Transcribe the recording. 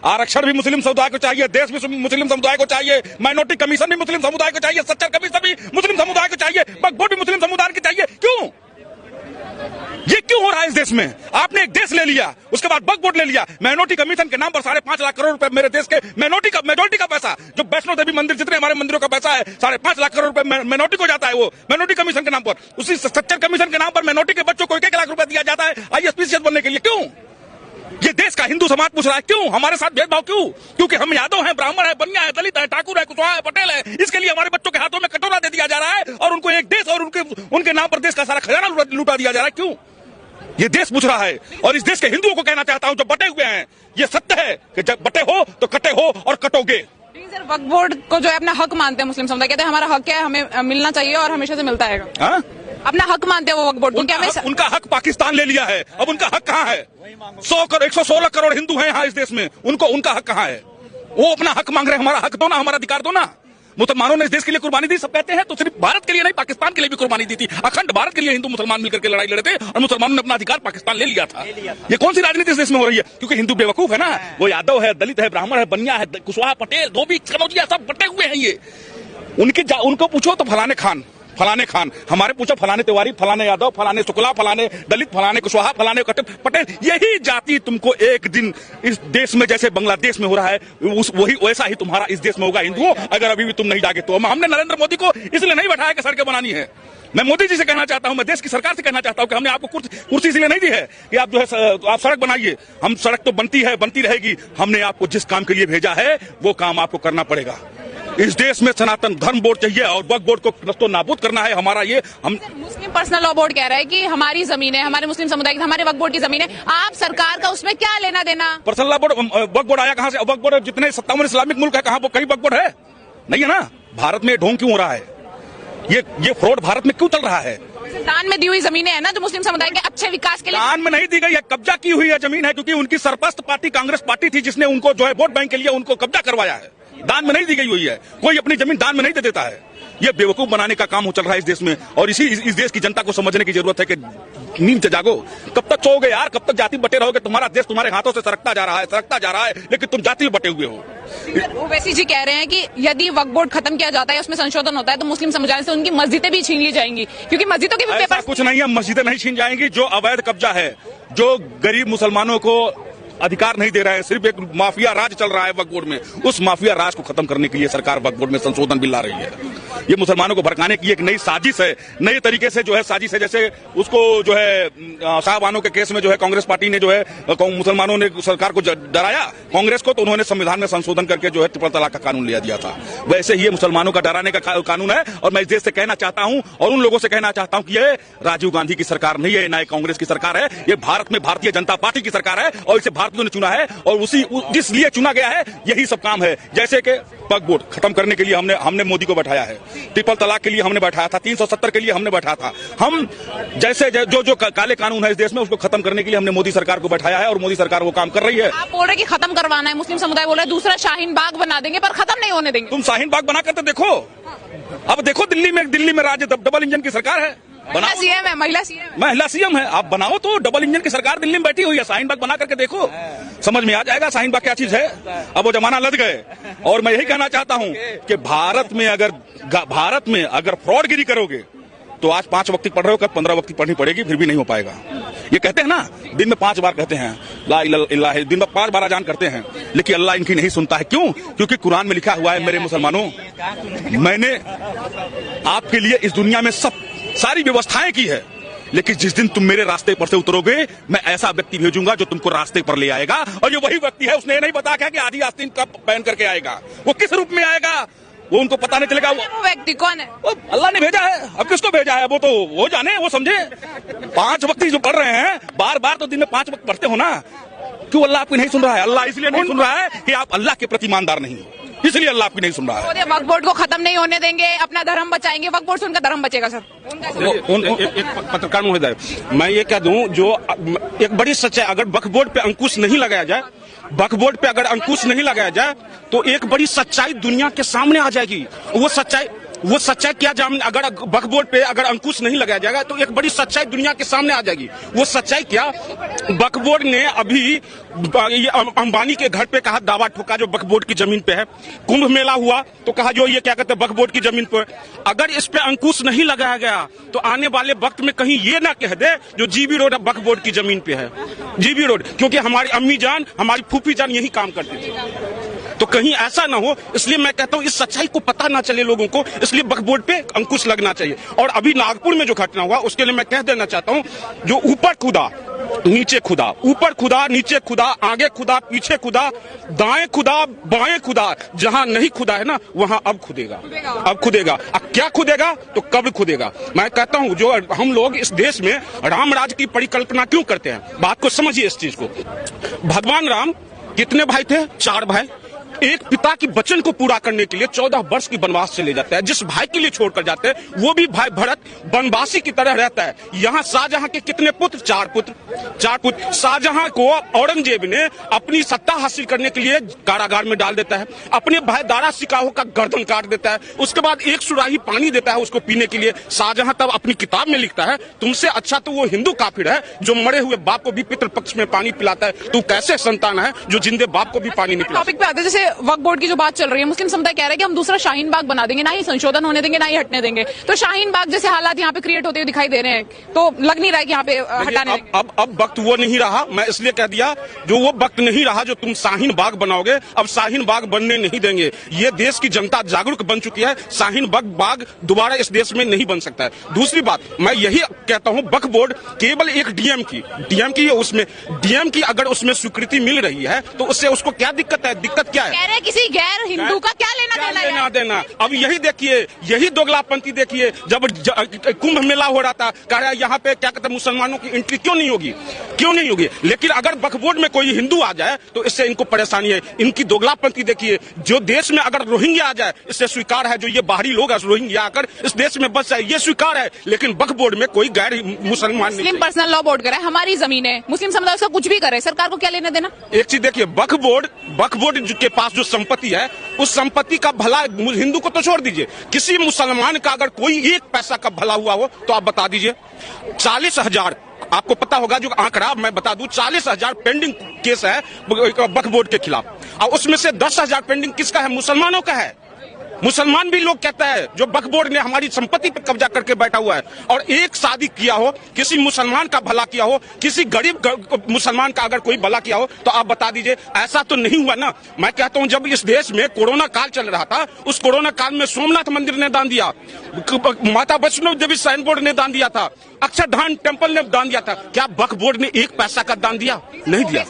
आरक्षण भी मुस्लिम समुदाय को चाहिए, देश भी मुस्लिम समुदाय को चाहिए, माइनॉरिटी कमीशन भी मुस्लिम समुदाय को चाहिए, सच्चर कमीशन भी मुस्लिम समुदाय को चाहिए, वक्फ बोर्ड भी मुस्लिम समुदाय को चाहिए। क्यों ये क्यों हो रहा है इस देश में? आपने एक देश ले लिया, उसके बाद वक्फ बोर्ड ले लिया, माइनॉरिटी कमीशन के नाम पर 5.5 लाख करोड़ रुपए मेरे देश के मेजोरिटी का पैसा, जो वैष्णो देवी मंदिर जितने हमारे मंदिरों का पैसा है 5.5 लाख करोड़ रुपए माइनॉरिटी को जाता है, वो माइनॉरिटी कमीशन के नाम पर, उसी सच्चर कमीशन के नाम पर माइनॉरिटी के बच्चों को 1-1 लाख रुपए दिया जाता है IAS बनने के लिए। क्यों? ये देश का हिंदू समाज पूछ रहा है क्यों हमारे साथ भेदभाव? क्यों? क्योंकि हम यादव हैं, ब्राह्मण है, बनिया है, दलित है, ठाकुर है, कुशवाहा है, पटेल है, इसके लिए हमारे बच्चों के हाथों में कटोरा दे दिया जा रहा है और उनको एक देश और उनके नाम पर देश का सारा खजाना लूटा दिया जा रहा है। क्यों? ये देश पूछ रहा है। और इस देश के हिंदुओं को कहना चाहता हूं जो बटे हुए हैं, ये सत्य है कि जब बटे हो तो कटे हो और कटोगे। सर, वक्फ बोर्ड को जो है अपना हक मानते हैं मुस्लिम समुदाय, कहते हैं हमारा हक है, हमें मिलना चाहिए और हमेशा से मिलता है। अपना हक मानते हैं वो वक्फ बोर्ड को। उनका हक पाकिस्तान ले लिया है, अब उनका हक कहाँ है? 116 करोड़ हिंदू हैं यहाँ इस देश में, उनका हक कहाँ है? वो अपना हक मांग रहे हैं, हमारा हक दो ना, हमारा अधिकार दो ना। मुसलमानों ने इस देश के लिए कुर्बानी दी, सब कहते हैं, तो सिर्फ भारत के लिए नहीं, पाकिस्तान के लिए भी कुर्बानी दी थी। अखंड भारत के लिए हिंदू मुसलमान मिलकर के लड़ाई लड़े थे और मुसलमानों ने अपना अधिकार पाकिस्तान ले लिया था। ये कौन सी राजनीति इस देश में हो रही है? क्योंकि हिंदू बेवकूफ है ना, वो यादव है, दलित है, ब्राह्मण है, बनिया है, कुशवाहा, पटेल, धोबी, कनौजिया, सब बटे हुए हैं ये। उनको पूछो तो फलाने खान, हमारे पूछो फलाने तिवारी, फलाने यादव, फलाने शुक्ला, फलाने दलित, फलाने कुशवाहा, फलाने पटेल। यही जाति तुमको एक दिन इस देश में जैसे बांग्लादेश में हो रहा है, वही वैसा ही तुम्हारा इस देश में होगा हिंदुओं, अगर अभी भी तुम नहीं जागे तो। हमने नरेंद्र मोदी को इसलिए नहीं बैठाया कि सड़कें बनानी है। मैं मोदी जी से कहना चाहता हूं, मैं देश की सरकार से कहना चाहता हूं कि हमने आपको कुर्सी इसलिए नहीं दी है कि आप जो है आप सड़क बनाइए। हम सड़क तो बनती है, बनती रहेगी। हमने आपको जिस काम के लिए भेजा है वो काम आपको करना पड़ेगा। इस देश में सनातन धर्म बोर्ड चाहिए और वक्फ बोर्ड को नस्तो नाबूद करना है हमारा। ये हम मुस्लिम पर्सनल लॉ बोर्ड कह रहा है कि हमारी जमीन है, हमारे मुस्लिम समुदाय की, हमारे वक्फ बोर्ड की जमीन है, आप सरकार का उसमें क्या लेना देना? पर्सनल लॉ बोर्ड, वक्फ बोर्ड आया कहां से? वक्फ बोर्ड जितने 57 इस्लामिक मुल्क है, कहीं वक्फ बोर्ड है? नहीं है ना। भारत में ढोंग क्यों हो रहा है? ये फ्रॉड भारत में क्यों चल रहा है? दान में दी हुई जमीनें है ना, जो मुस्लिम समुदाय के अच्छे विकास के लिए। दान में नहीं दी गई है, कब्जा की हुई है जमीन है, क्योंकि उनकी सरपरस्त पार्टी कांग्रेस पार्टी थी जिसने उनको जो है वोट बैंक के लिए उनको कब्जा करवाया है। दान में नहीं दी गई हुई है, कोई अपनी जमीन दान में नहीं दे देता है। ये बेवकूफ बनाने का काम चल रहा है इस देश में और इस देश की जनता को समझने की जरूरत है कि नींद से जागो। कब तक सोओगे यार? कब तक जाति बटे रहोगे? तुम्हारा देश तुम्हारे हाथों से सरकता जा रहा है, लेकिन तुम जाति में बटे हुए हो। ओवैसी जी कह रहे हैं कि यदि वक्फ बोर्ड खत्म किया जाता है, उसमें संशोधन होता है, तो मुस्लिम समुदाय से उनकी मस्जिदें भी छीन ली जाएंगी, क्योंकि मस्जिदों के भी पेपर। कुछ नहीं है, मस्जिदें नहीं छीन जाएंगी। जो अवैध कब्जा है, जो गरीब मुसलमानों को अधिकार नहीं दे रहा है, सिर्फ एक माफिया राज चल रहा है वक्फ बोर्ड में, उस माफिया राज को खत्म करने के लिए सरकार वक्फ बोर्ड में संशोधन बिल ला रही है। ये मुसलमानों को भड़काने की एक नई साजिश है, नए तरीके से जो है साजिश है। जैसे उसको जो है साहबानों के केस में जो है कांग्रेस पार्टी ने जो है मुसलमानों ने सरकार को डराया, कांग्रेस को, तो उन्होंने संविधान में संशोधन करके जो है ट्रिपल तलाक का कानून लिया दिया था। वैसे ही ये मुसलमानों का डराने का कानून है। और मैं इस देश से कहना चाहता हूं और उन लोगों से कहना चाहता हूं कि ये राजीव गांधी की सरकार नहीं है, ना कांग्रेस की सरकार है, ये भारत में भारतीय जनता पार्टी की सरकार है और इसे भारतीयों ने चुना है और जिस लिए चुना गया है यही सब काम है। जैसे कि वक्फ बोर्ड खत्म करने के लिए हमने मोदी को बैठाया है, ट्रिपल तलाक के लिए हमने बैठाया था, 370 के लिए हमने बैठाया था। हम जैसे जो काले कानून है इस देश में उसको खत्म करने के लिए हमने मोदी सरकार को बैठाया है और मोदी सरकार वो काम कर रही है। आप बोल रहे कि खत्म करवाना है, मुस्लिम समुदाय बोल रहा है दूसरा शाहीन बाग बना देंगे, पर खत्म नहीं होने देंगे। तुम शाहीन बाग बना करते देखो। अब देखो दिल्ली में राज्य डबल इंजन की सरकार है, महिला सीएम है। आप बनाओ तो डबल इंजन की सरकार दिल्ली में बैठी हुई है, शाहीन बाग बना करके देखो, समझ में आ जाएगा शाहीन बाग क्या चीज है। अब वो जमाना लद गए। और मैं यही कहना चाहता हूं कि भारत में अगर फ्रॉडगिरी करोगे तो आज 5 वक्त पढ़ रहे हो, कल 15 वक्त पढ़नी पड़ेगी, फिर भी नहीं हो पाएगा। ये कहते हैं ना, दिन में 5 बार कहते हैं ला इलाहा इल्लल्लाह, दिन में 5 बार अजान करते हैं, लेकिन अल्लाह इनकी नहीं सुनता है। क्यों? क्योंकि कुरान में लिखा हुआ है, मेरे मुसलमानों, मैंने आपके लिए इस दुनिया में सारी व्यवस्थाएं की है, लेकिन जिस दिन तुम मेरे रास्ते पर से उतरोगे, मैं ऐसा व्यक्ति भेजूंगा जो तुमको रास्ते पर ले आएगा। और ये वही व्यक्ति है, उसने ये नहीं बताया कि आधी आस्तीन कब पहन करके आएगा, वो किस रूप में आएगा, वो उनको पता नहीं चलेगा। वो व्यक्ति कौन है? वो अल्लाह ने भेजा है। अब किसको भेजा है वो तो वो जाने, वो समझे। 5 वक्त जो पढ़ रहे हैं, बार तो दिन में 5 वक्त पढ़ते हो ना, क्यों अल्लाह आपकी नहीं सुन रहा है? अल्लाह इसलिए नहीं सुन रहा है कि आप अल्लाह के प्रति ईमानदार नहीं हो, इसलिए अल्लाह आपकी नहीं सुन रहा है। वक्फ बोर्ड को खत्म नहीं होने देंगे, अपना धर्म बचाएंगे, वक्फ बोर्ड से उनका धर्म बचेगा। सर एक पत्रकार महोदय, मैं ये कह दूं, जो एक बड़ी सच्चाई, अगर वक्फ बोर्ड पे अंकुश नहीं लगाया जाए, वक्फ बोर्ड पे अगर अंकुश नहीं लगाया जाए तो एक बड़ी सच्चाई दुनिया के सामने आ जाएगी। वो सच्चाई वो सच्चाई क्या जान, अगर वक्फ बोर्ड पे अगर अंकुश नहीं लगाया जाएगा तो एक बड़ी सच्चाई दुनिया के सामने आ जाएगी। वो सच्चाई क्या, वक्फ बोर्ड ने अभी अंबानी के घर पे कहा, दावा ठोका जो वक्फ बोर्ड की जमीन पे है। कुंभ मेला हुआ तो कहा जो ये क्या कहते हैं वक्फ बोर्ड की जमीन पर। अगर इस पे अंकुश नहीं लगाया गया तो आने वाले वक्त में कहीं ये ना कह दे जो जीबी रोड वक्फ बोर्ड की जमीन पे है। जीबी रोड, क्योंकि हमारी अम्मी जान, हमारी फूफी जान यही काम करती थी, तो कहीं ऐसा ना हो, इसलिए मैं कहता हूं इस सच्चाई को पता ना चले लोगों को, इसलिए वक्फ बोर्ड पे अंकुश लगना चाहिए। और अभी नागपुर में जो घटना हुआ उसके लिए मैं कह देना चाहता हूं, जो ऊपर खुदा नीचे खुदा, ऊपर खुदा नीचे खुदा, आगे खुदा पीछे खुदा, दाएं खुदा बाएं खुदा, जहां नहीं खुदा है ना वहां अब खुदेगा, अब खुदेगा। अब क्या खुदेगा तो कब खुदेगा। मैं कहता हूं जो हम लोग इस देश में राम राज की परिकल्पना क्यों करते हैं, बात को समझिए इस चीज को। भगवान राम कितने भाई थे, 4 भाई। एक पिता की वचन को पूरा करने के लिए 14 वर्ष की वनवास चले जाते हैं। जिस भाई के लिए छोड़कर जाते हैं वो भी भाई भरत वनवासी की तरह रहता है। यहाँ शाहजहां के कितने पुत्र, 4 पुत्र। शाहजहां को औरंगजेब ने अपनी सत्ता हासिल करने के लिए कारागार में डाल देता है। अपने भाई दारा सिकाहो का गर्दन काट देता है। उसके बाद एक सुराही पानी देता है उसको पीने के लिए। शाहजहां तब अपनी किताब में लिखता है, तुमसे अच्छा तो वो हिंदू काफिर है जो मरे हुए बाप को भी पितृपक्ष में पानी पिलाता है। तू कैसे संतान है जो जिंदे बाप को भी पानी नहीं पिलाता। टॉपिक पे आते, जैसे वक्फ बोर्ड की जो बात चल रही है, मुस्लिम समुदाय कह रहा है कि हम दूसरा शाहीन बाग बना देंगे, ना ही संशोधन होने देंगे ना ही हटने देंगे। तो शाहीन बाग जैसे हालात यहाँ पे क्रिएट होते हुए दिखाई दे रहे हैं, तो लग नहीं रहा है कि यहाँ पे हटाने देंगे। अब वक्त वो नहीं रहा। मैं इसलिए कह दिया जो वो वक्त नहीं रहा जो तुम शाहीन बाग बनाओगे, अब शाहीन बाग बनने नहीं देंगे। ये देश की जनता जागरूक बन चुकी है, शाहीन बाग दोबारा इस देश में नहीं बन सकता है। दूसरी बात मैं यही कहता हूँ, वक्फ बोर्ड केवल एक डीएम की उसमें डीएम की अगर उसमें स्वीकृति मिल रही है तो उससे उसको क्या दिक्कत है, दिक्कत क्या है। किसी गैर हिंदू का क्या लेना देना। अब यही देखिए, यही दोगलापंथी देखिए, जब कुंभ मेला हो रहा था कह रहा है यहाँ पे क्या कहते हैं मुसलमानों की एंट्री क्यों नहीं होगी। लेकिन अगर वक्फ बोर्ड में कोई हिंदू आ जाए तो इससे इनको परेशानी है। इनकी दोगलापंथी देखिए, जो देश में अगर रोहिंग्या आ जाए इससे स्वीकार है, जो ये बाहरी लोग है रोहिंग्या आकर इस देश में बस जाए ये स्वीकार है। लेकिन वक्फ बोर्ड में कोई गैर मुसलमान नहीं। पर्सनल लॉ बोर्ड करे, हमारी जमीन है, मुस्लिम समुदाय उसका कुछ भी करे, सरकार को क्या लेना देना। एक चीज देखिए, वक्फ बोर्ड के पास जो संपत्ति है उस संपत्ति का भला हिंदू को तो छोड़ दीजिए, किसी मुसलमान का अगर कोई 1 पैसा का भला हुआ हो तो आप बता दीजिए। 40,000 आपको पता होगा जो आंकड़ा मैं बता दूं, 40,000 पेंडिंग केस है वक्फ बोर्ड के खिलाफ और उसमें से 10,000 पेंडिंग किसका है, मुसलमानों का है। मुसलमान भी लोग कहता है जो वक्फ बोर्ड ने हमारी संपत्ति पर कब्जा करके बैठा हुआ है। और एक शादी किया हो, किसी मुसलमान का भला किया हो, किसी गरीब मुसलमान का अगर कोई भला किया हो तो आप बता दीजिए। ऐसा तो नहीं हुआ ना। मैं कहता हूं जब इस देश में कोरोना काल चल रहा था उस कोरोना काल में सोमनाथ मंदिर ने दान दिया, माता वैष्णो देवी श्राइन बोर्ड ने दान दिया था, अक्षरधाम टेम्पल ने दान दिया था। क्या वक्फ बोर्ड ने 1 पैसा का दान दिया? नहीं दिया।